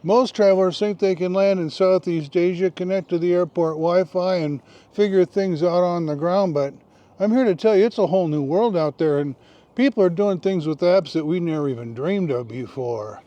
Most travelers think they can land in Southeast Asia, connect to the airport Wi-Fi, and figure things out on the ground, but I'm here to tell you it's a whole new world out there, and people are doing things with apps that we never even dreamed of before.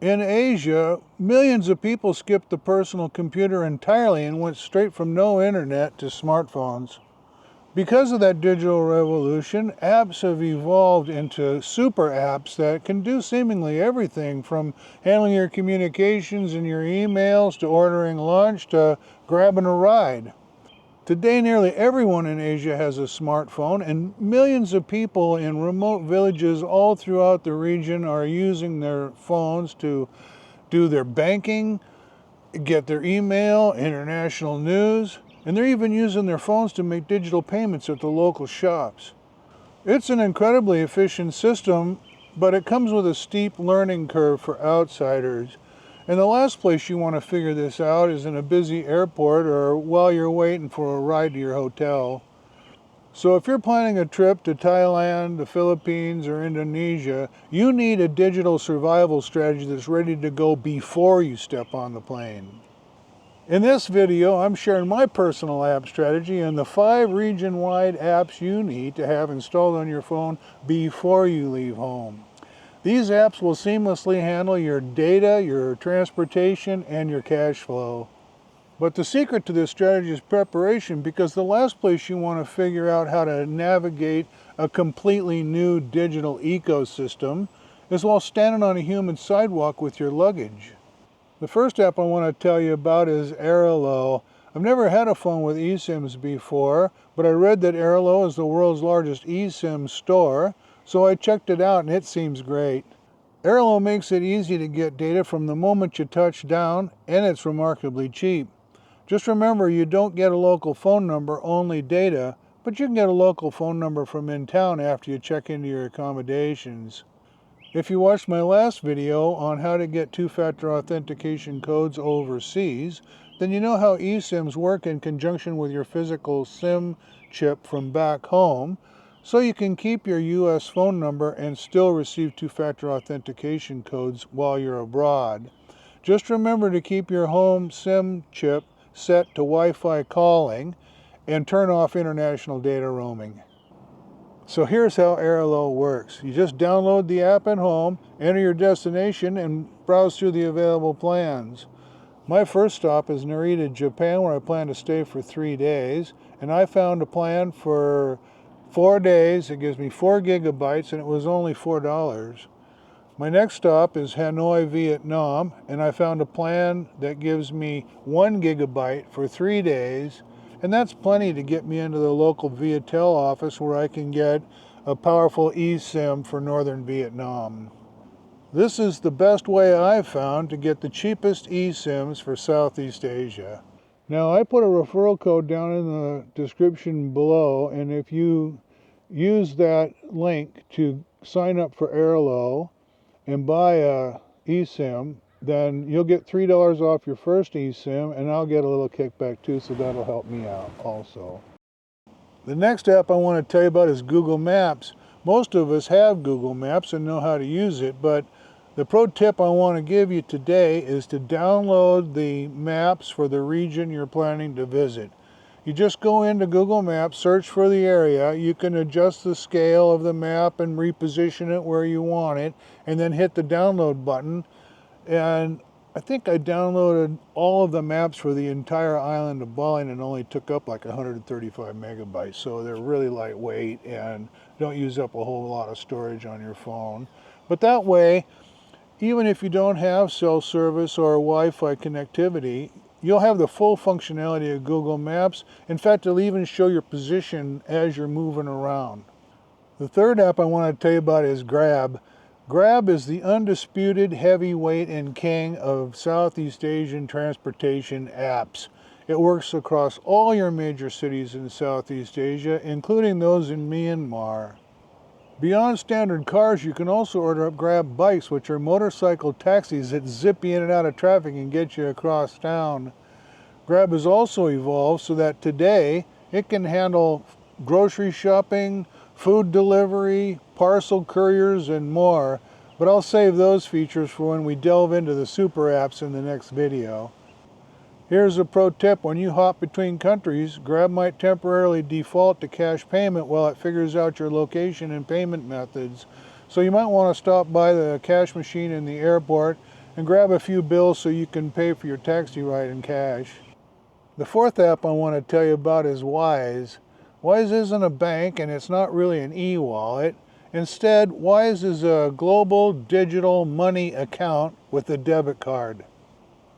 In Asia, millions of people skipped the personal computer entirely and went straight from no internet to smartphones. Because of that digital revolution, apps have evolved into super apps that can do seemingly everything from handling your communications and your emails to ordering lunch to grabbing a ride. Today, nearly everyone in Asia has a smartphone, and millions of people in remote villages all throughout the region are using their phones to do their banking, get their email, international news, and they're even using their phones to make digital payments at the local shops. It's an incredibly efficient system, but it comes with a steep learning curve for outsiders. And the last place you want to figure this out is in a busy airport or while you're waiting for a ride to your hotel. So if you're planning a trip to Thailand, the Philippines, or Indonesia, you need a digital survival strategy that's ready to go before you step on the plane. In this video, I'm sharing my personal app strategy and the 5 region-wide apps you need to have installed on your phone before you leave home. These apps will seamlessly handle your data, your transportation, and your cash flow. But the secret to this strategy is preparation, because the last place you want to figure out how to navigate a completely new digital ecosystem is while standing on a human sidewalk with your luggage. The first app I want to tell you about is Airalo. I've never had a phone with eSIMs before, but I read that Airalo is the world's largest eSIM store, so I checked it out and it seems great. Airalo makes it easy to get data from the moment you touch down, and it's remarkably cheap. Just remember, you don't get a local phone number, only data, but you can get a local phone number from in town after you check into your accommodations. If you watched my last video on how to get two-factor authentication codes overseas, then you know how eSIMs work in conjunction with your physical SIM chip from back home, so you can keep your US phone number and still receive two-factor authentication codes while you're abroad. Just remember to keep your home SIM chip set to Wi-Fi calling and turn off international data roaming. So here's how Airalo works. You just download the app at home, enter your destination, and browse through the available plans. My first stop is Narita, Japan, where I plan to stay for 3 days, and I found a plan for 4 days. It gives me 4 gigabytes, and it was only $4. My next stop is Hanoi, Vietnam, and I found a plan that gives me 1 gigabyte for 3 days, and that's plenty to get me into the local Viettel office where I can get a powerful eSIM for northern Vietnam. This is the best way I've found to get the cheapest eSIMs for Southeast Asia. Now, I put a referral code down in the description below, and if you use that link to sign up for Airalo and buy a eSIM, then you'll get $3 off your first eSIM, and I'll get a little kickback too, so that'll help me out also. The next app I want to tell you about is Google Maps. Most of us have Google Maps and know how to use it, but the pro tip I want to give you today is to download the maps for the region you're planning to visit. You just go into Google Maps, search for the area, you can adjust the scale of the map and reposition it where you want it, and then hit the download button. And I think I downloaded all of the maps for the entire island of Bali, and it only took up like 135 megabytes, so they're really lightweight and don't use up a whole lot of storage on your phone. But that way, even if you don't have cell service or Wi-Fi connectivity, you'll have the full functionality of Google Maps. In fact, it'll even show your position as you're moving around. The third app I want to tell you about is Grab. Grab is the undisputed heavyweight and king of Southeast Asian transportation apps. It works across all your major cities in Southeast Asia, including those in Myanmar. Beyond standard cars, you can also order up Grab bikes, which are motorcycle taxis that zip you in and out of traffic and get you across town. Grab has also evolved so that today it can handle grocery shopping, food delivery, parcel couriers, and more. But I'll save those features for when we delve into the super apps in the next video. Here's a pro tip: when you hop between countries, Grab might temporarily default to cash payment while it figures out your location and payment methods. So you might want to stop by the cash machine in the airport and grab a few bills so you can pay for your taxi ride in cash. The fourth app I want to tell you about is Wise. Wise isn't a bank and it's not really an e-wallet. Instead, Wise is a global digital money account with a debit card.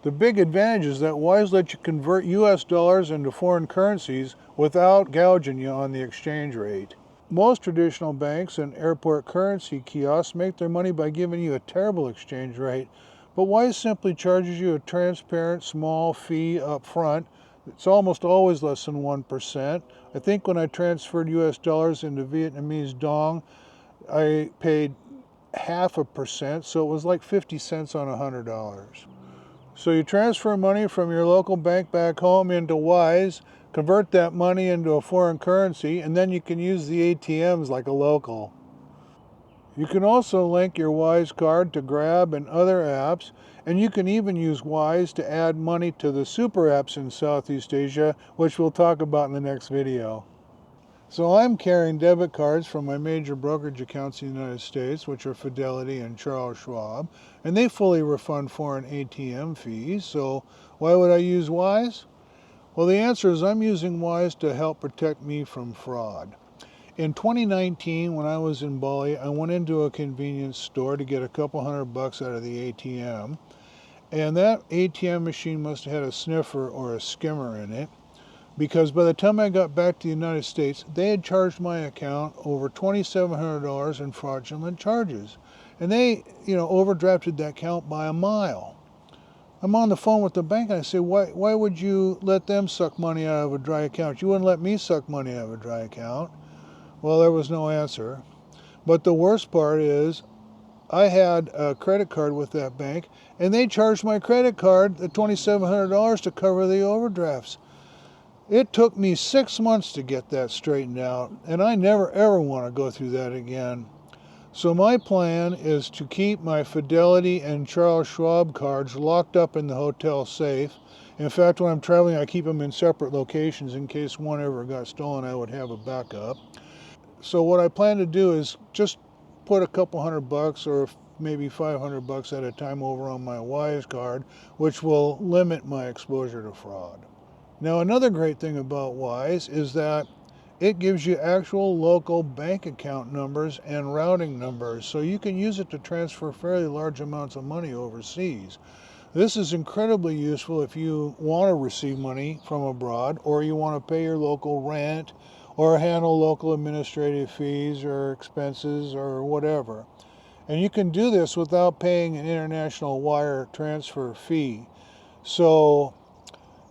The big advantage is that Wise lets you convert US dollars into foreign currencies without gouging you on the exchange rate. Most traditional banks and airport currency kiosks make their money by giving you a terrible exchange rate, but Wise simply charges you a transparent small fee up front. It's almost always less than 1%. I think when I transferred US dollars into Vietnamese dong, I paid 0.5%, so it was like 50 cents on $100. So you transfer money from your local bank back home into Wise, convert that money into a foreign currency, and then you can use the ATMs like a local. You can also link your Wise card to Grab and other apps, and you can even use Wise to add money to the super apps in Southeast Asia, which we'll talk about in the next video. So I'm carrying debit cards from my major brokerage accounts in the United States, which are Fidelity and Charles Schwab, and they fully refund foreign ATM fees. So why would I use Wise? Well, the answer is I'm using Wise to help protect me from fraud. In 2019, when I was in Bali, I went into a convenience store to get a couple $100 out of the ATM, and that ATM machine must have had a sniffer or a skimmer in it, because by the time I got back to the United States, they had charged my account over $2,700 in fraudulent charges. And they, overdrafted that account by a mile. I'm on the phone with the bank and I say, why would you let them suck money out of a dry account? You wouldn't let me suck money out of a dry account. Well, there was no answer. But the worst part is I had a credit card with that bank, and they charged my credit card the $2,700 to cover the overdrafts. It took me 6 months to get that straightened out, and I never ever want to go through that again. So my plan is to keep my Fidelity and Charles Schwab cards locked up in the hotel safe. In fact, when I'm traveling, I keep them in separate locations in case one ever got stolen, I would have a backup. So what I plan to do is just put a couple $100 or maybe $500 at a time over on my Wise card, which will limit my exposure to fraud. Now, another great thing about Wise is that it gives you actual local bank account numbers and routing numbers, so you can use it to transfer fairly large amounts of money overseas. This is incredibly useful if you want to receive money from abroad, or you want to pay your local rent, or handle local administrative fees or expenses or whatever. And you can do this without paying an international wire transfer fee. So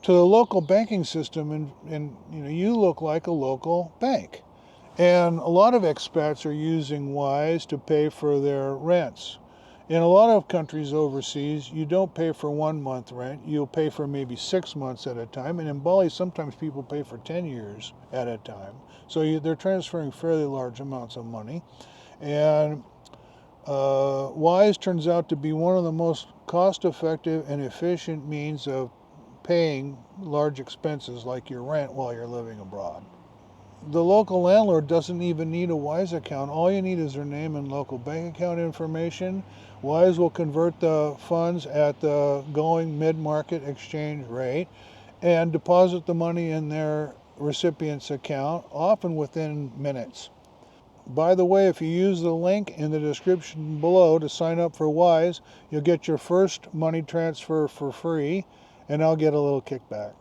to the local banking system, and you look like a local bank. And a lot of expats are using Wise to pay for their rents. In a lot of countries overseas, you don't pay for 1 month rent, you'll pay for maybe 6 months at a time. And in Bali, sometimes people pay for 10 years at a time. So they're transferring fairly large amounts of money. And Wise turns out to be one of the most cost-effective and efficient means of paying large expenses like your rent while you're living abroad. The local landlord doesn't even need a Wise account. All you need is their name and local bank account information. Wise will convert the funds at the going mid-market exchange rate and deposit the money in their recipient's account, often within minutes. By the way, if you use the link in the description below to sign up for Wise, you'll get your first money transfer for free, and I'll get a little kickback.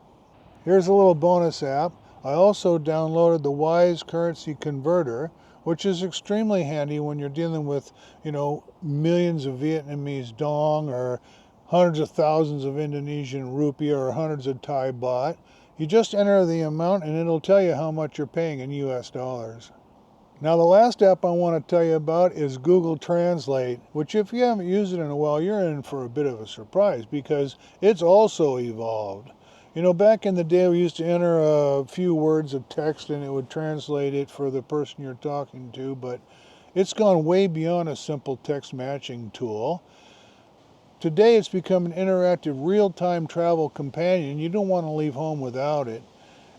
Here's a little bonus app. I also downloaded the Wise Currency Converter, which is extremely handy when you're dealing with, millions of Vietnamese dong or hundreds of thousands of Indonesian rupiah or hundreds of Thai baht. You just enter the amount and it'll tell you how much you're paying in US dollars. Now the last app I want to tell you about is Google Translate, which if you haven't used it in a while, you're in for a bit of a surprise because it's also evolved. Back in the day we used to enter a few words of text and it would translate it for the person you're talking to, but It's gone way beyond a simple text matching tool. Today it's become an interactive real-time travel companion. You don't want to leave home without it.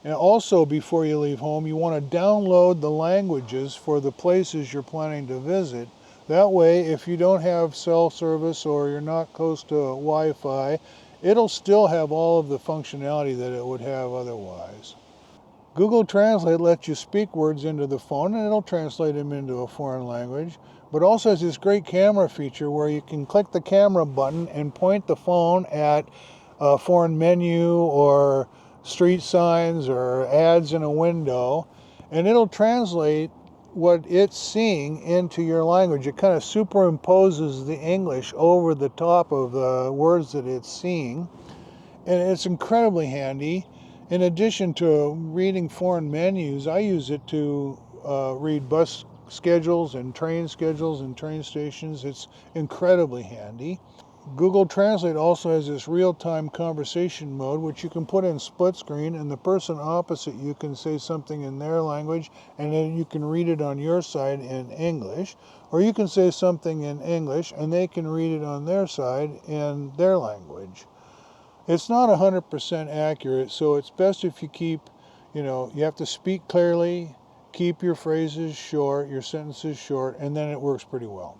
And also, before you leave home, you want to download the languages for the places you're planning to visit. That way, if you don't have cell service or you're not close to Wi-Fi, it'll still have all of the functionality that it would have otherwise. Google Translate lets you speak words into the phone and it'll translate them into a foreign language, but also has this great camera feature where you can click the camera button and point the phone at a foreign menu or street signs or ads in a window, and it'll translate what it's seeing into your language. It kind of superimposes the English over the top of the words that it's seeing, and it's incredibly handy. In addition to reading foreign menus, I use it to read bus schedules and train stations. It's incredibly handy. Google Translate also has this real-time conversation mode, which you can put in split screen, and the person opposite you can say something in their language, and then you can read it on your side in English, or you can say something in English, and they can read it on their side in their language. It's not 100% accurate, so it's best if you keep, you have to speak clearly, keep your phrases short, your sentences short, and then it works pretty well.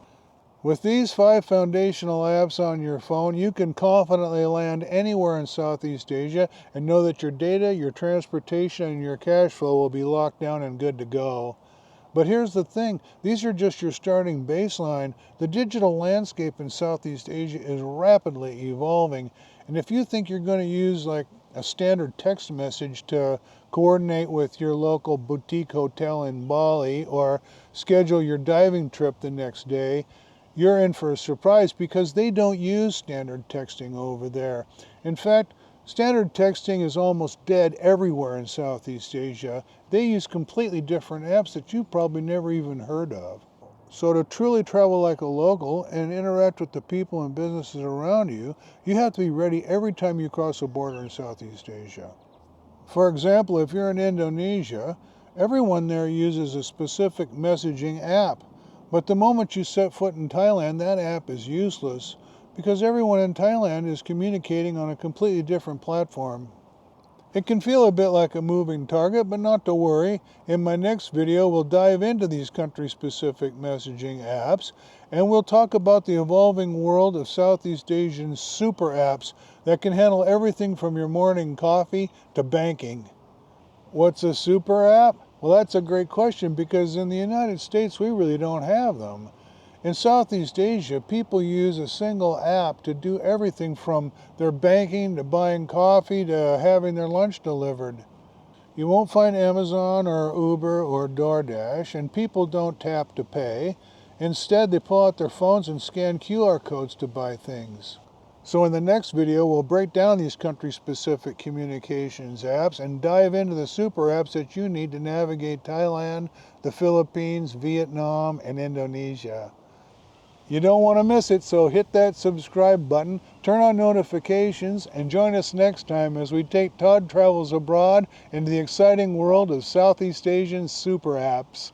With these 5 foundational apps on your phone, you can confidently land anywhere in Southeast Asia and know that your data, your transportation, and your cash flow will be locked down and good to go. But here's the thing, these are just your starting baseline. The digital landscape in Southeast Asia is rapidly evolving, and if you think you're going to use like a standard text message to coordinate with your local boutique hotel in Bali or schedule your diving trip the next day, you're in for a surprise because they don't use standard texting over there. In fact, standard texting is almost dead everywhere in Southeast Asia. They use completely different apps that you've probably never even heard of. So to truly travel like a local and interact with the people and businesses around you, you have to be ready every time you cross a border in Southeast Asia. For example, if you're in Indonesia, everyone there uses a specific messaging app. But the moment you set foot in Thailand, that app is useless because everyone in Thailand is communicating on a completely different platform. It can feel a bit like a moving target, but not to worry. In my next video, we'll dive into these country-specific messaging apps, and we'll talk about the evolving world of Southeast Asian super apps that can handle everything from your morning coffee to banking. What's a super app? Well, that's a great question because in the United States, we really don't have them. In Southeast Asia, people use a single app to do everything from their banking to buying coffee to having their lunch delivered. You won't find Amazon or Uber or DoorDash, and people don't tap to pay. Instead, they pull out their phones and scan QR codes to buy things. So in the next video, we'll break down these country-specific communications apps and dive into the super apps that you need to navigate Thailand, the Philippines, Vietnam, and Indonesia. You don't want to miss it, so hit that subscribe button, turn on notifications, and join us next time as we take Todd Travels Abroad into the exciting world of Southeast Asian super apps.